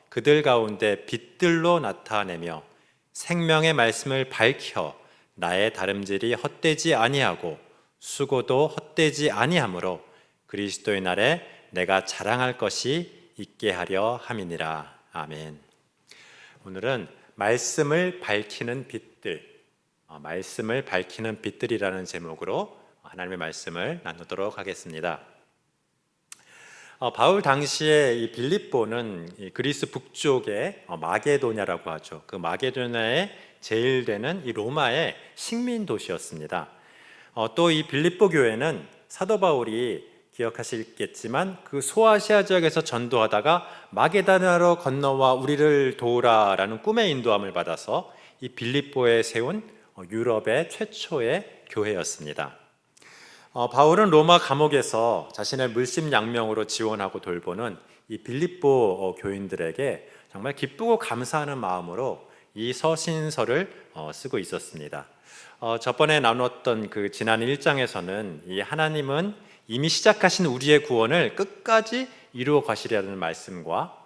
그들 가운데 빛들로 나타내며 생명의 말씀을 밝혀 나의 다름질이 헛되지 아니하고 수고도 헛되지 아니하므로 그리스도의 날에 내가 자랑할 것이 있게 하려 함이니라. 아멘. 오늘은 말씀을 밝히는 빛들, 말씀을 밝히는 빛들이라는 제목으로 하나님의 말씀을 나누도록 하겠습니다. 바울 당시에 이 빌립보는 이 그리스 북쪽의 마게도냐라고 하죠. 그 마게도냐의 제일되는 이 로마의 식민 도시였습니다. 또 이 빌립보 교회는 사도 바울이 기억하시겠지만 그 소아시아 지역에서 전도하다가 마게도냐로 건너와 우리를 도우라라는 꿈의 인도함을 받아서 이 빌립보에 세운 유럽의 최초의 교회였습니다. 바울은 로마 감옥에서 자신의 물심양명으로 지원하고 돌보는 이 빌립보 교인들에게 정말 기쁘고 감사하는 마음으로 이 서신서를 쓰고 있었습니다. 저번에 나눴던 그 지난 1장에서는 이 하나님은 이미 시작하신 우리의 구원을 끝까지 이루어 가시려는 말씀과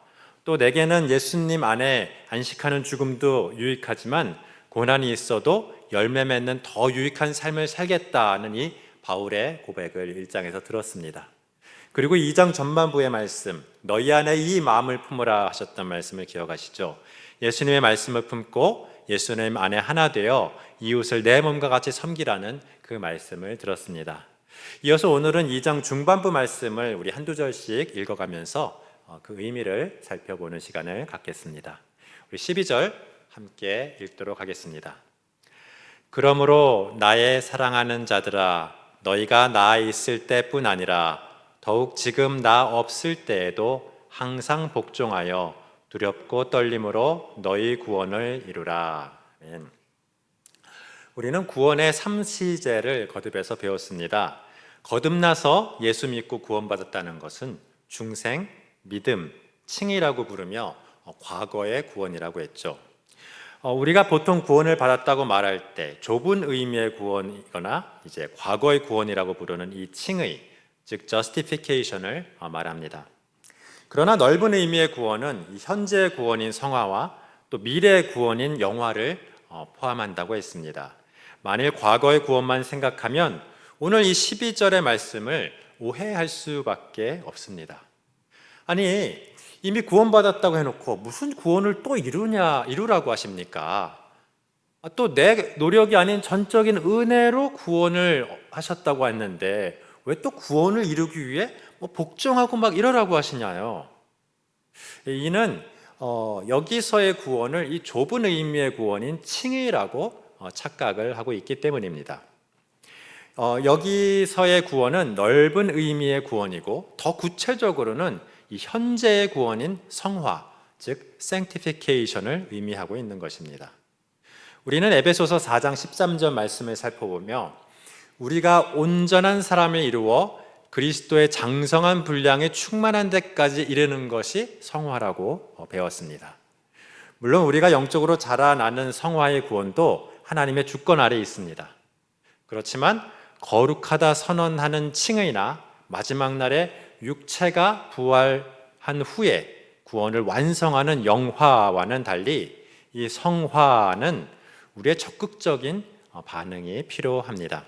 또 내게는 예수님 안에 안식하는 죽음도 유익하지만 고난이 있어도 열매 맺는 더 유익한 삶을 살겠다는 이 바울의 고백을 1장에서 들었습니다. 그리고 2장 전반부의 말씀, 너희 안에 이 마음을 품으라 하셨던 말씀을 기억하시죠? 예수님의 말씀을 품고 예수님 안에 하나 되어 이웃을 내 몸과 같이 섬기라는 그 말씀을 들었습니다. 이어서 오늘은 2장 중반부 말씀을 우리 한두 절씩 읽어가면서 그 의미를 살펴보는 시간을 갖겠습니다. 우리 12절 함께 읽도록 하겠습니다. 그러므로 나의 사랑하는 자들아, 너희가 나 있을 때뿐 아니라 더욱 지금 나 없을 때에도 항상 복종하여 두렵고 떨림으로 너희 구원을 이루라. 아멘. 우리는 구원의 3시제를 거듭해서 배웠습니다. 거듭나서 예수 믿고 구원받았다는 것은 중생, 믿음, 칭의라고 부르며 과거의 구원이라고 했죠. 우리가 보통 구원을 받았다고 말할 때 좁은 의미의 구원이거나 이제 과거의 구원이라고 부르는 이 칭의, 즉 justification을 말합니다. 그러나 넓은 의미의 구원은 이 현재의 구원인 성화와 또 미래의 구원인 영화를 포함한다고 했습니다. 만일 과거의 구원만 생각하면 오늘 이 12절의 말씀을 오해할 수밖에 없습니다. 아니, 이미 구원받았다고 해놓고 무슨 구원을 또 이루라고 하십니까? 또 내 노력이 아닌 전적인 은혜로 구원을 하셨다고 했는데 왜 또 구원을 이루기 위해 복종하고 막 이러라고 하시냐요? 이는 여기서의 구원을 이 좁은 의미의 구원인 칭의라고 착각을 하고 있기 때문입니다. 여기서의 구원은 넓은 의미의 구원이고 더 구체적으로는 이 현재의 구원인 성화, 즉 sanctification을 의미하고 있는 것입니다. 우리는 에베소서 4장 13절 말씀을 살펴보며 우리가 온전한 사람을 이루어 그리스도의 장성한 분량에 충만한 데까지 이르는 것이 성화라고 배웠습니다. 물론 우리가 영적으로 자라나는 성화의 구원도 하나님의 주권 아래에 있습니다. 그렇지만 거룩하다 선언하는 칭의나 마지막 날에 육체가 부활한 후에 구원을 완성하는 영화와는 달리 이 성화는 우리의 적극적인 반응이 필요합니다.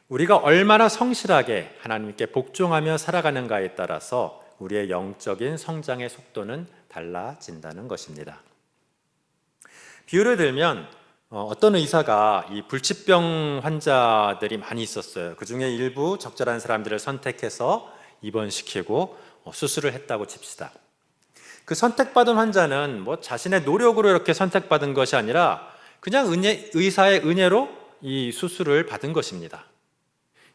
우리가 얼마나 성실하게 하나님께 복종하며 살아가는가에 따라서 우리의 영적인 성장의 속도는 달라진다는 것입니다. 비유를 들면 어떤 의사가 이 불치병 환자들이 많이 있었어요. 그 중에 일부 적절한 사람들을 선택해서 입원시키고 수술을 했다고 칩시다. 그 선택받은 환자는 자신의 노력으로 이렇게 선택받은 것이 아니라 그냥 의사의 은혜로 이 수술을 받은 것입니다.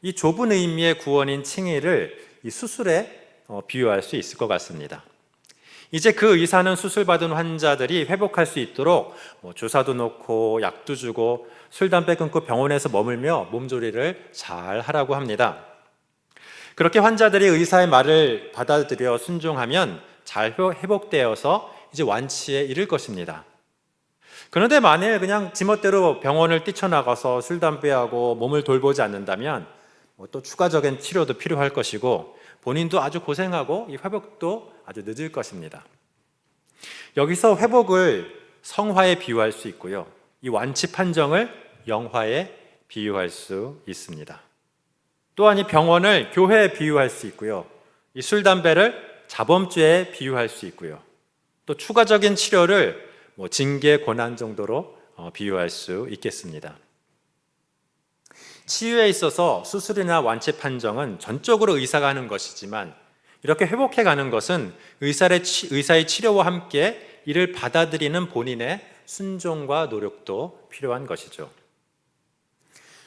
이 좁은 의미의 구원인 칭의를 이 수술에 비유할 수 있을 것 같습니다. 이제 그 의사는 수술받은 환자들이 회복할 수 있도록 주사도 놓고 약도 주고 술, 담배 끊고 병원에서 머물며 몸조리를 잘 하라고 합니다. 그렇게 환자들이 의사의 말을 받아들여 순종하면 잘 회복되어서 이제 완치에 이를 것입니다. 그런데 만일 그냥 지멋대로 병원을 뛰쳐나가서 술, 담배하고 몸을 돌보지 않는다면 또 추가적인 치료도 필요할 것이고 본인도 아주 고생하고 이 회복도 아주 늦을 것입니다. 여기서 회복을 성화에 비유할 수 있고요. 이 완치 판정을 영화에 비유할 수 있습니다. 또한 이 병원을 교회에 비유할 수 있고요. 이 술, 담배를 자범죄에 비유할 수 있고요. 또 추가적인 치료를 징계, 고난 정도로 비유할 수 있겠습니다. 치유에 있어서 수술이나 완치 판정은 전적으로 의사가 하는 것이지만 이렇게 회복해 가는 것은 의사의 치료와 함께 이를 받아들이는 본인의 순종과 노력도 필요한 것이죠.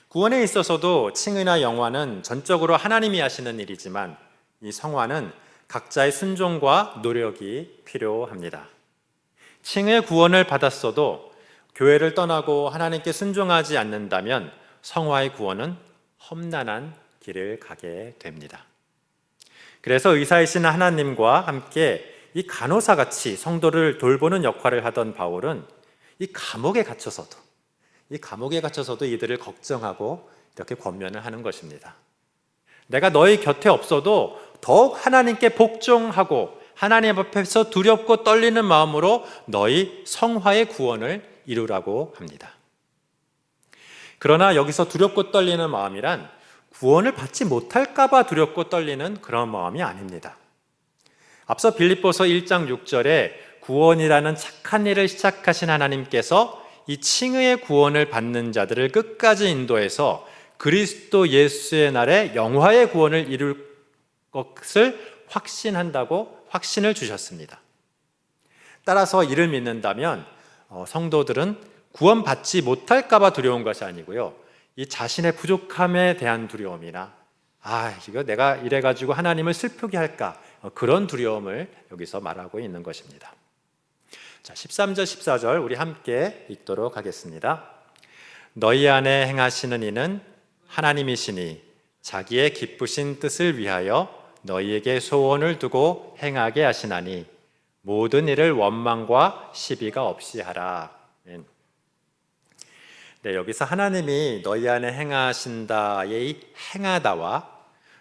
구원에 있어서도 칭의나 영화는 전적으로 하나님이 하시는 일이지만 이 성화는 각자의 순종과 노력이 필요합니다. 칭의 구원을 받았어도 교회를 떠나고 하나님께 순종하지 않는다면 성화의 구원은 험난한 길을 가게 됩니다. 그래서 의사이신 하나님과 함께 이 간호사같이 성도를 돌보는 역할을 하던 바울은 이 감옥에 갇혀서도 이들을 걱정하고 이렇게 권면을 하는 것입니다. 내가 너희 곁에 없어도 더욱 하나님께 복종하고 하나님 앞에서 두렵고 떨리는 마음으로 너희 성화의 구원을 이루라고 합니다. 그러나 여기서 두렵고 떨리는 마음이란 구원을 받지 못할까 봐 두렵고 떨리는 그런 마음이 아닙니다. 앞서 빌립보서 1장 6절에 구원이라는 착한 일을 시작하신 하나님께서 이 칭의의 구원을 받는 자들을 끝까지 인도해서 그리스도 예수의 날에 영화의 구원을 이룰 것을 확신한다고 확신을 주셨습니다. 따라서 이를 믿는다면 성도들은 구원받지 못할까 봐 두려운 것이 아니고요. 이 자신의 부족함에 대한 두려움이나 이거 내가 이래가지고 하나님을 슬프게 할까 그런 두려움을 여기서 말하고 있는 것입니다. 자, 13절 14절 우리 함께 읽도록 하겠습니다. 너희 안에 행하시는 이는 하나님이시니 자기의 기쁘신 뜻을 위하여 너희에게 소원을 두고 행하게 하시나니 모든 일을 원망과 시비가 없이 하라. 네, 여기서 하나님이 너희 안에 행하신다의 행하다와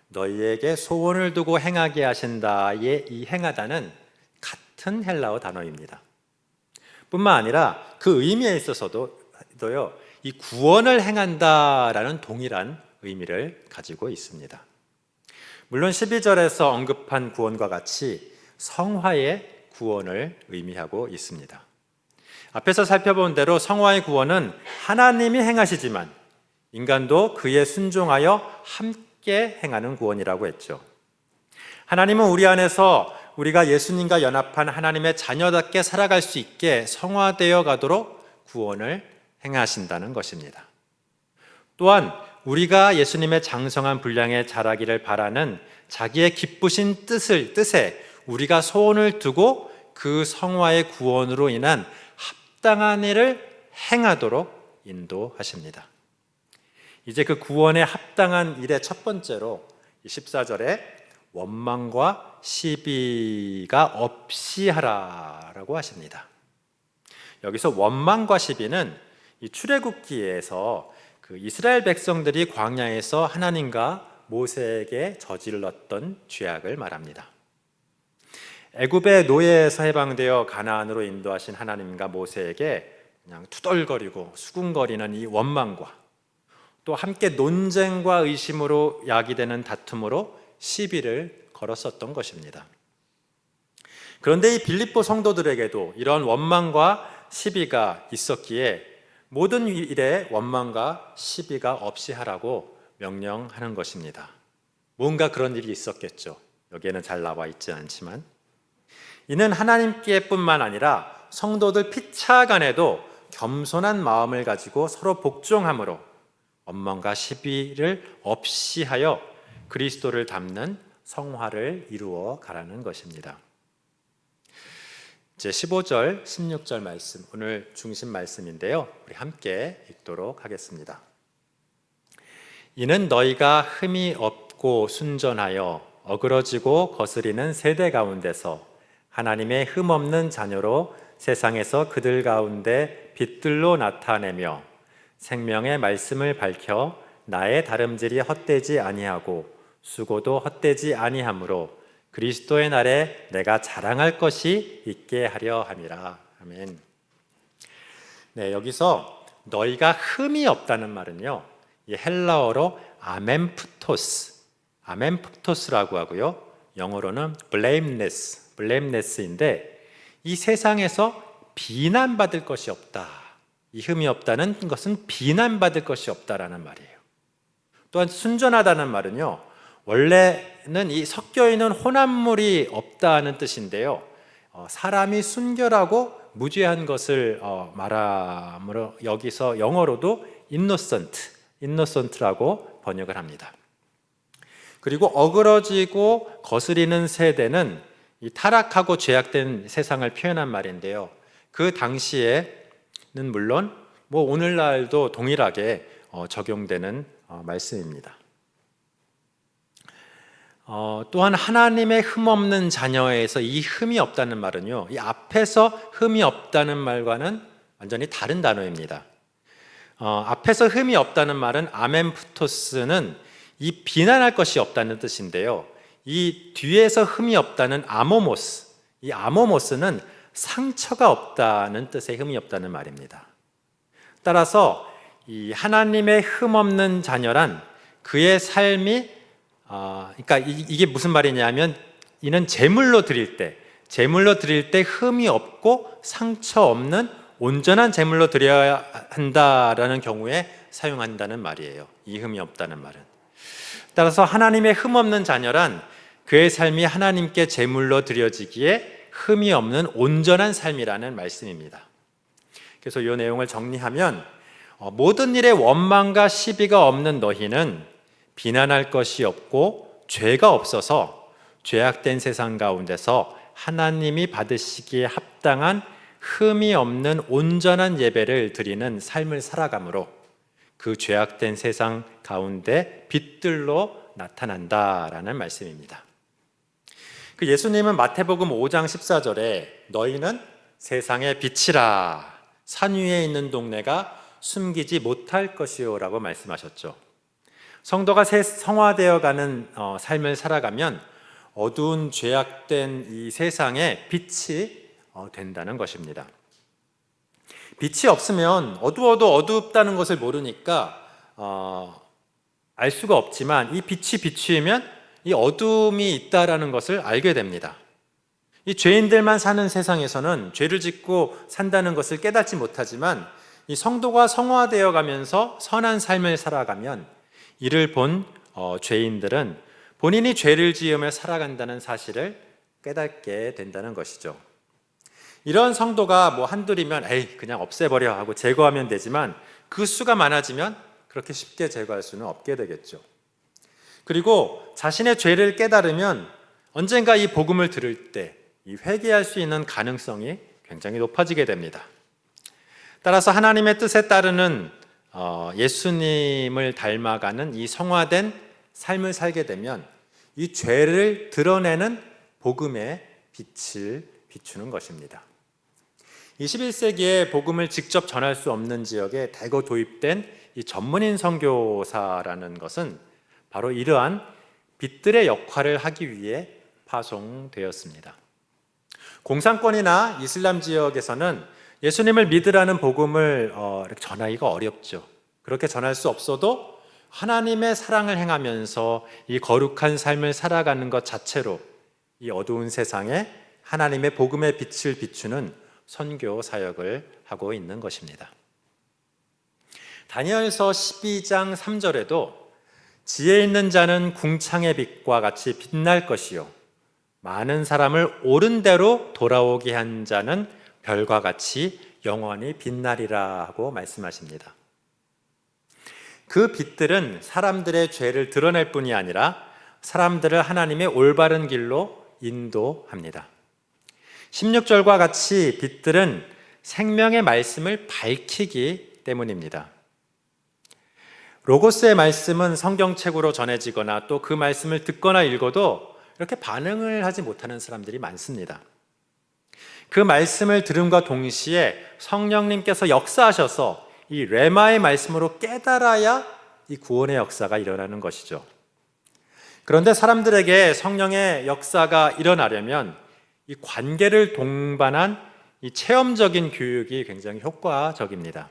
너희에게 소원을 두고 행하게 하신다의 이 행하다는 같은 헬라어 단어입니다. 뿐만 아니라 그 의미에 있어서도요, 이 구원을 행한다라는 동일한 의미를 가지고 있습니다. 물론 12절에서 언급한 구원과 같이 성화의 구원을 의미하고 있습니다. 앞에서 살펴본 대로 성화의 구원은 하나님이 행하시지만 인간도 그에 순종하여 함께 행하는 구원이라고 했죠. 하나님은 우리 안에서 우리가 예수님과 연합한 하나님의 자녀답게 살아갈 수 있게 성화되어 가도록 구원을 행하신다는 것입니다. 또한 우리가 예수님의 장성한 분량에 자라기를 바라는 자기의 기쁘신 뜻에 우리가 소원을 두고 그 성화의 구원으로 인한 합당한 일을 행하도록 인도하십니다. 이제 그 구원의 합당한 일의 첫 번째로 14절에 원망과 시비가 없이 하라라고 하십니다. 여기서 원망과 시비는 이 출애굽기에서 그 이스라엘 백성들이 광야에서 하나님과 모세에게 저질렀던 죄악을 말합니다. 애굽의 노예에서 해방되어 가나안으로 인도하신 하나님과 모세에게 그냥 투덜거리고 수군거리는 이 원망과 또 함께 논쟁과 의심으로 야기되는 다툼으로 시비를 걸었었던 것입니다. 그런데 이 빌립보 성도들에게도 이런 원망과 시비가 있었기에 모든 일에 원망과 시비가 없이 하라고 명령하는 것입니다. 뭔가 그런 일이 있었겠죠. 여기에는 잘 나와 있지 않지만 이는 하나님께뿐만 아니라 성도들 피차 간에도 겸손한 마음을 가지고 서로 복종함으로 원망과 시비를 없이 하여 그리스도를 닮는 성화를 이루어 가라는 것입니다. 이제 15절, 16절 말씀, 오늘 중심 말씀인데요. 우리 함께 읽도록 하겠습니다. 이는 너희가 흠이 없고 순전하여 어그러지고 거스리는 세대 가운데서 하나님의 흠 없는 자녀로 세상에서 그들 가운데 빛들로 나타내며 생명의 말씀을 밝혀 나의 다름질이 헛되지 아니하고 수고도 헛되지 아니하므로 그리스도의 날에 내가 자랑할 것이 있게 하려 함이라. 아멘. 네, 여기서 너희가 흠이 없다는 말은요, 이 헬라어로 아멘프토스라고 하고요, 영어로는 blameless인데, 이 세상에서 비난받을 것이 없다. 이 흠이 없다는 것은 비난받을 것이 없다라는 말이에요. 또한 순전하다는 말은요, 원래는 이 섞여 있는 혼합물이 없다는 뜻인데요, 사람이 순결하고 무죄한 것을 말하므로 여기서 영어로도 innocent라고 번역을 합니다. 그리고 어그러지고 거스리는 세대는 이 타락하고 죄악된 세상을 표현한 말인데요, 그 당시에는 물론 오늘날도 동일하게 적용되는 말씀입니다. 또한 하나님의 흠없는 자녀에서 이 흠이 없다는 말은요, 이 앞에서 흠이 없다는 말과는 완전히 다른 단어입니다. 앞에서 흠이 없다는 말은 아멘프토스는 이 비난할 것이 없다는 뜻인데요, 이 뒤에서 흠이 없다는 이 아모모스는 상처가 없다는 뜻의 흠이 없다는 말입니다. 따라서 이 하나님의 흠없는 자녀란 그의 삶이 그러니까 이게 무슨 말이냐면, 이는 제물로 드릴 때 흠이 없고 상처 없는 온전한 제물로 드려야 한다라는 경우에 사용한다는 말이에요. 이 흠이 없다는 말은. 따라서 하나님의 흠없는 자녀란 그의 삶이 하나님께 제물로 드려지기에 흠이 없는 온전한 삶이라는 말씀입니다. 그래서 이 내용을 정리하면, 모든 일에 원망과 시비가 없는 너희는 비난할 것이 없고 죄가 없어서 죄악된 세상 가운데서 하나님이 받으시기에 합당한 흠이 없는 온전한 예배를 드리는 삶을 살아가므로 그 죄악된 세상 가운데 빛들로 나타난다라는 말씀입니다. 그 예수님은 마태복음 5장 14절에 너희는 세상의 빛이라, 산 위에 있는 동네가 숨기지 못할 것이요 라고 말씀하셨죠. 성도가 성화되어가는 삶을 살아가면 어두운 죄악된 이 세상에 빛이 된다는 것입니다. 빛이 없으면 어두워도 어둡다는 것을 모르니까 알 수가 없지만, 이 빛이 비추이면 이 어둠이 있다라는 것을 알게 됩니다. 이 죄인들만 사는 세상에서는 죄를 짓고 산다는 것을 깨닫지 못하지만, 이 성도가 성화되어 가면서 선한 삶을 살아가면 이를 본 죄인들은 본인이 죄를 지으며 살아간다는 사실을 깨닫게 된다는 것이죠. 이런 성도가 한둘이면 그냥 없애버려 하고 제거하면 되지만, 그 수가 많아지면 그렇게 쉽게 제거할 수는 없게 되겠죠. 그리고 자신의 죄를 깨달으면 언젠가 이 복음을 들을 때 이 회개할 수 있는 가능성이 굉장히 높아지게 됩니다. 따라서 하나님의 뜻에 따르는 예수님을 닮아가는 이 성화된 삶을 살게 되면 이 죄를 드러내는 복음의 빛을 비추는 것입니다. 21세기에 복음을 직접 전할 수 없는 지역에 대거 도입된 이 전문인 선교사라는 것은 바로 이러한 빛들의 역할을 하기 위해 파송되었습니다. 공산권이나 이슬람 지역에서는 예수님을 믿으라는 복음을 전하기가 어렵죠. 그렇게 전할 수 없어도 하나님의 사랑을 행하면서 이 거룩한 삶을 살아가는 것 자체로 이 어두운 세상에 하나님의 복음의 빛을 비추는 선교 사역을 하고 있는 것입니다. 다니엘서 12장 3절에도 지혜 있는 자는 궁창의 빛과 같이 빛날 것이요 많은 사람을 옳은 대로 돌아오게 한 자는 별과 같이 영원히 빛나리라 하고 말씀하십니다. 그 빛들은 사람들의 죄를 드러낼 뿐이 아니라 사람들을 하나님의 올바른 길로 인도합니다. 16절과 같이 빛들은 생명의 말씀을 밝히기 때문입니다. 로고스의 말씀은 성경책으로 전해지거나 또 그 말씀을 듣거나 읽어도 이렇게 반응을 하지 못하는 사람들이 많습니다. 그 말씀을 들음과 동시에 성령님께서 역사하셔서 이 레마의 말씀으로 깨달아야 이 구원의 역사가 일어나는 것이죠. 그런데 사람들에게 성령의 역사가 일어나려면 이 관계를 동반한 이 체험적인 교육이 굉장히 효과적입니다.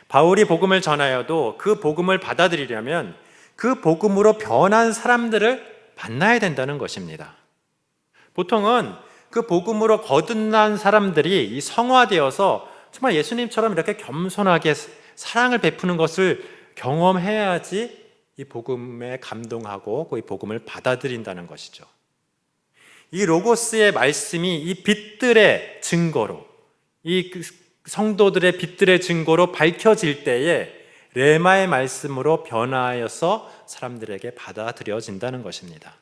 바울이 복음을 전하여도 그 복음을 받아들이려면 그 복음으로 변한 사람들을 만나야 된다는 것입니다. 보통은 그 복음으로 거듭난 사람들이 이 성화되어서 정말 예수님처럼 이렇게 겸손하게 사랑을 베푸는 것을 경험해야지 이 복음에 감동하고 이 복음을 받아들인다는 것이죠. 이 로고스의 말씀이 이 빛들의 증거로, 이 성도들의 빛들의 증거로 밝혀질 때에 레마의 말씀으로 변화하여서 사람들에게 받아들여진다는 것입니다.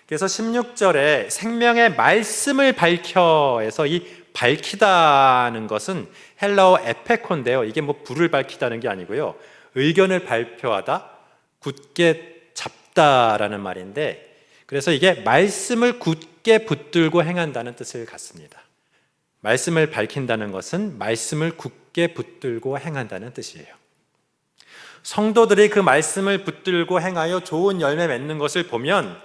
그래서 16절에 생명의 말씀을 밝혀에서 이 밝히다는 것은 헬라어 에페콘인데요. 이게 뭐 불을 밝히다는 게 아니고요. 의견을 발표하다, 굳게 잡다라는 말인데, 그래서 이게 말씀을 굳게 붙들고 행한다는 뜻을 갖습니다. 말씀을 밝힌다는 것은 말씀을 굳게 붙들고 행한다는 뜻이에요. 성도들이 그 말씀을 붙들고 행하여 좋은 열매 맺는 것을 보면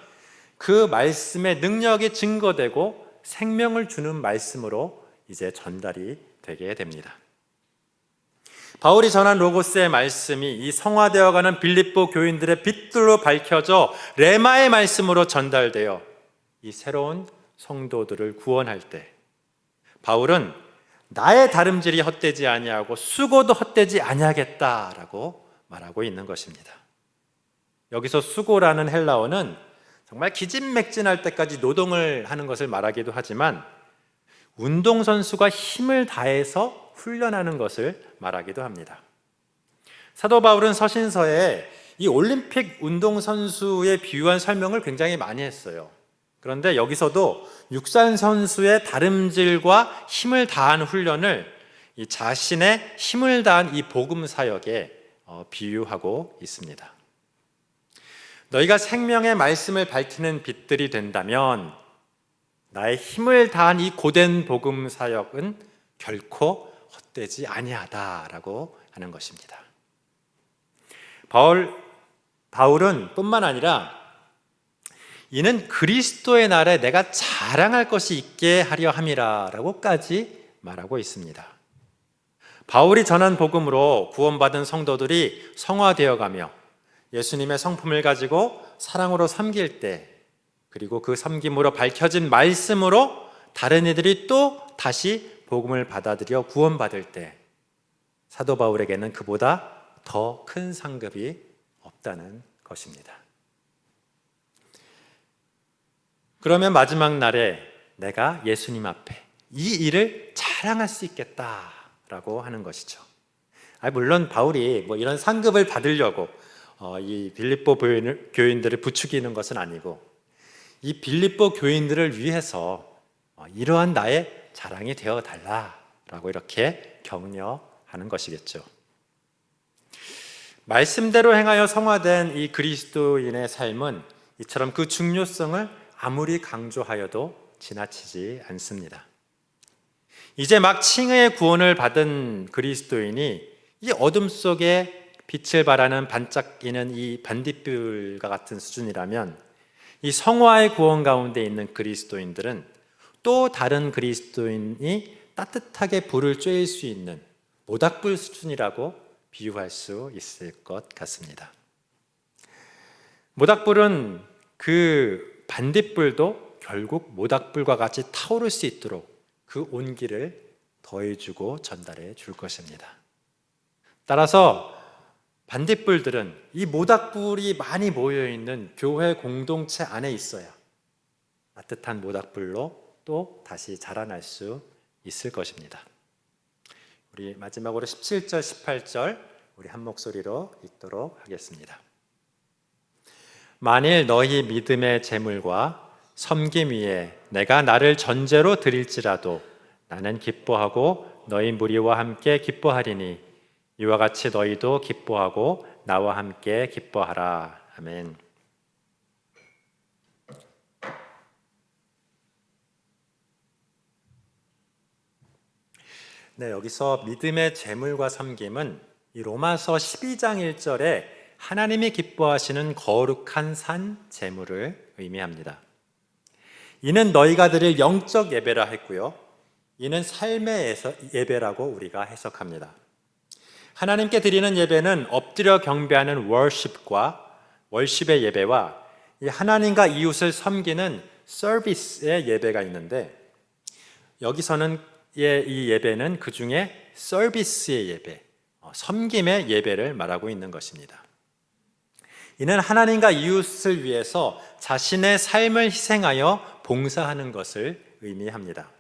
그 말씀의 능력이 증거되고 생명을 주는 말씀으로 이제 전달이 되게 됩니다. 바울이 전한 로고스의 말씀이 이 성화되어가는 빌립보 교인들의 빛들로 밝혀져 레마의 말씀으로 전달되어 이 새로운 성도들을 구원할 때 바울은 나의 다름질이 헛되지 아니하고 수고도 헛되지 아니하겠다라고 말하고 있는 것입니다. 여기서 수고라는 헬라어는 정말 기진맥진할 때까지 노동을 하는 것을 말하기도 하지만 운동선수가 힘을 다해서 훈련하는 것을 말하기도 합니다. 사도 바울은 서신서에 이 올림픽 운동선수에 비유한 설명을 굉장히 많이 했어요. 그런데 여기서도 육산 선수의 다름질과 힘을 다한 훈련을 이 자신의 힘을 다한 이 복음 사역에 비유하고 있습니다. 너희가 생명의 말씀을 밝히는 빛들이 된다면 나의 힘을 다한 이 고된 복음 사역은 결코 헛되지 아니하다라고 하는 것입니다. 바울은 뿐만 아니라 이는 그리스도의 날에 내가 자랑할 것이 있게 하려 함이라라고까지 말하고 있습니다. 바울이 전한 복음으로 구원받은 성도들이 성화되어가며 예수님의 성품을 가지고 사랑으로 섬길 때, 그리고 그 섬김으로 밝혀진 말씀으로 다른 이들이 또 다시 복음을 받아들여 구원받을 때 사도 바울에게는 그보다 더 큰 상급이 없다는 것입니다. 그러면 마지막 날에 내가 예수님 앞에 이 일을 자랑할 수 있겠다라고 하는 것이죠. 물론 바울이 뭐 이런 상급을 받으려고 이 빌립보 교인들을 부추기는 것은 아니고 이 빌립보 교인들을 위해서 이러한 나의 자랑이 되어 달라라고 이렇게 격려하는 것이겠죠. 말씀대로 행하여 성화된 이 그리스도인의 삶은 이처럼 그 중요성을 아무리 강조하여도 지나치지 않습니다. 이제 막 칭의의 구원을 받은 그리스도인이 이 어둠 속에 빛을 발하는 반짝이는 이 반딧불과 같은 수준이라면 이 성화의 구원 가운데 있는 그리스도인들은 또 다른 그리스도인이 따뜻하게 불을 쬐일 수 있는 모닥불 수준이라고 비유할 수 있을 것 같습니다. 모닥불은 그 반딧불도 결국 모닥불과 같이 타오를 수 있도록 그 온기를 더해주고 전달해 줄 것입니다. 따라서 반딧불들은 이 모닥불이 많이 모여있는 교회 공동체 안에 있어야 따뜻한 모닥불로 또 다시 자라날 수 있을 것입니다. 우리 마지막으로 17절, 18절 우리 한 목소리로 읽도록 하겠습니다. 만일 너희 믿음의 재물과 섬김 위에 내가 나를 전제로 드릴지라도 나는 기뻐하고 너희 무리와 함께 기뻐하리니 이와 같이 너희도 기뻐하고 나와 함께 기뻐하라. 아멘. 네, 여기서 믿음의 재물과 섬김은 이 로마서 12장 1절에 하나님이 기뻐하시는 거룩한 산 제물을 의미합니다. 이는 너희가 드릴 영적 예배라 했고요. 이는 삶의 예배라고 우리가 해석합니다. 하나님께 드리는 예배는 엎드려 경배하는 월십의 예배와 이 하나님과 이웃을 섬기는 서비스의 예배가 있는데, 여기서는 이 예배는 그 중에 서비스의 예배, 섬김의 예배를 말하고 있는 것입니다. 이는 하나님과 이웃을 위해서 자신의 삶을 희생하여 봉사하는 것을 의미합니다.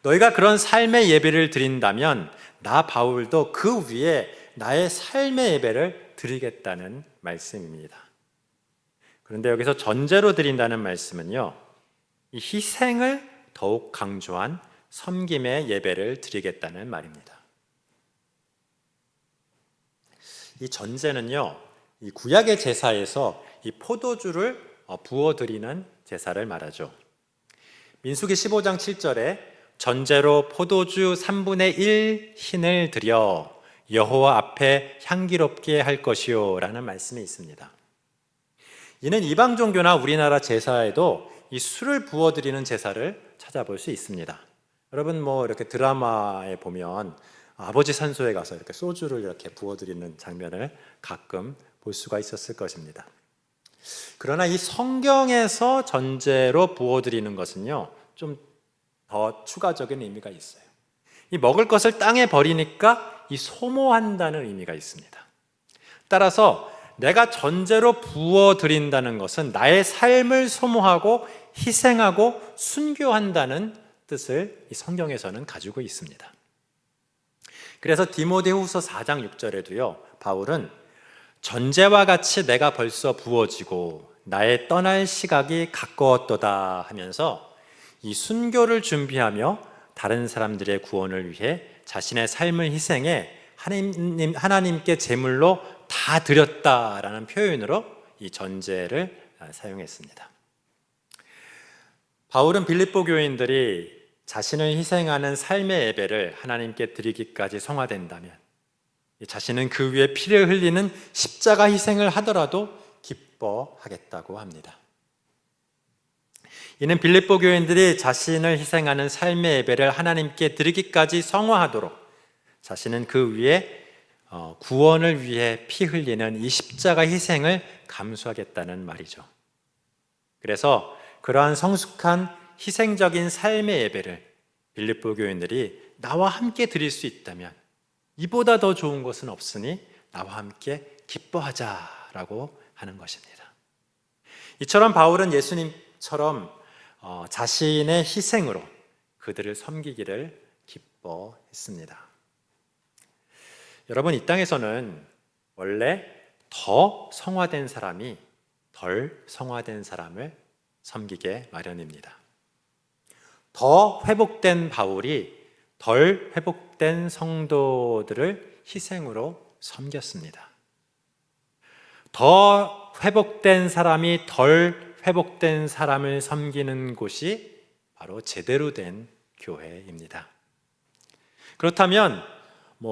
너희가 그런 삶의 예배를 드린다면 나 바울도 그 위에 나의 삶의 예배를 드리겠다는 말씀입니다. 그런데 여기서 전제로 드린다는 말씀은요, 이 희생을 더욱 강조한 섬김의 예배를 드리겠다는 말입니다. 이 전제는요, 이 구약의 제사에서 이 포도주를 부어드리는 제사를 말하죠. 민수기 15장 7절에 전제로 포도주 3분의 1 흰을 드려 여호와 앞에 향기롭게 할 것이요 라는 말씀이 있습니다. 이는 이방 종교나 우리나라 제사에도 이 술을 부어드리는 제사를 찾아볼 수 있습니다. 여러분 이렇게 드라마에 보면 아버지 산소에 가서 이렇게 소주를 이렇게 부어드리는 장면을 가끔 볼 수가 있었을 것입니다. 그러나 이 성경에서 전제로 부어드리는 것은요, 좀 더 추가적인 의미가 있어요. 이 먹을 것을 땅에 버리니까 이 소모한다는 의미가 있습니다. 따라서 내가 전제로 부어드린다는 것은 나의 삶을 소모하고 희생하고 순교한다는 뜻을 이 성경에서는 가지고 있습니다. 그래서 디모데후서 4장 6절에도요, 바울은 전제와 같이 내가 벌써 부어지고 나의 떠날 시각이 가까웠도다 하면서 이 순교를 준비하며 다른 사람들의 구원을 위해 자신의 삶을 희생해 하나님께 제물로 다 드렸다라는 표현으로 이 전제를 사용했습니다. 바울은 빌립보 교인들이 자신을 희생하는 삶의 예배를 하나님께 드리기까지 성화된다면 자신은 그 위에 피를 흘리는 십자가 희생을 하더라도 기뻐하겠다고 합니다. 이는 빌립보 교인들이 자신을 희생하는 삶의 예배를 하나님께 드리기까지 성화하도록 자신은 그 위에 구원을 위해 피 흘리는 이 십자가 희생을 감수하겠다는 말이죠. 그래서 그러한 성숙한 희생적인 삶의 예배를 빌립보 교인들이 나와 함께 드릴 수 있다면 이보다 더 좋은 것은 없으니 나와 함께 기뻐하자라고 하는 것입니다. 이처럼 바울은 예수님처럼 자신의 희생으로 그들을 섬기기를 기뻐했습니다. 여러분, 이 땅에서는 원래 더 성화된 사람이 덜 성화된 사람을 섬기게 마련입니다. 더 회복된 바울이 덜 회복된 성도들을 희생으로 섬겼습니다. 더 회복된 사람이 덜 회복된 사람을 섬기는 곳이 바로 제대로 된 교회입니다. 그렇다면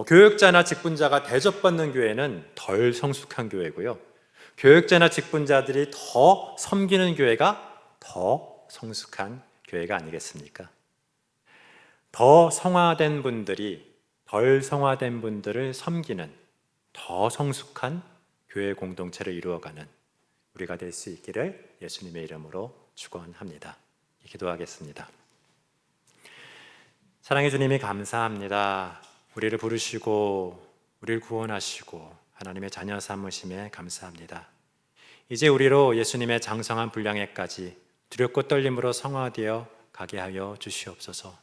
교역자나 직분자가 대접받는 교회는 덜 성숙한 교회고요, 교역자나 직분자들이 더 섬기는 교회가 더 성숙한 교회가 아니겠습니까? 더 성화된 분들이 덜 성화된 분들을 섬기는 더 성숙한 교회 공동체를 이루어가는 우리가 될 수 있기를 예수님의 이름으로 축원합니다. 기도하겠습니다. 사랑의 주님이 감사합니다. 우리를 부르시고 우리를 구원하시고 하나님의 자녀 삼으심에 감사합니다. 이제 우리로 예수님의 장성한 분량에까지 두렵고 떨림으로 성화되어 가게 하여 주시옵소서.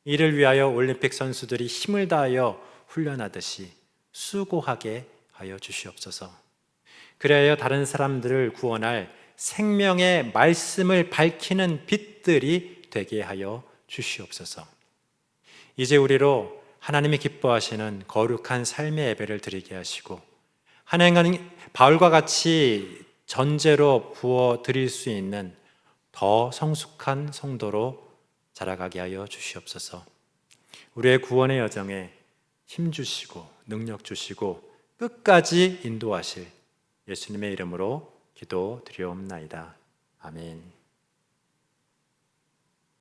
이를 위하여 올림픽 선수들이 힘을 다하여 훈련하듯이 수고하게 하여 주시옵소서. 그래야 다른 사람들을 구원할 생명의 말씀을 밝히는 빛들이 되게 하여 주시옵소서. 이제 우리로 하나님이 기뻐하시는 거룩한 삶의 예배를 드리게 하시고 하나님 바울과 같이 전제로 부어 드릴 수 있는 더 성숙한 성도로 자라가게 하여 주시옵소서. 우리의 구원의 여정에 힘 주시고 능력 주시고 끝까지 인도하실 예수님의 이름으로 기도드리옵나이다. 아멘.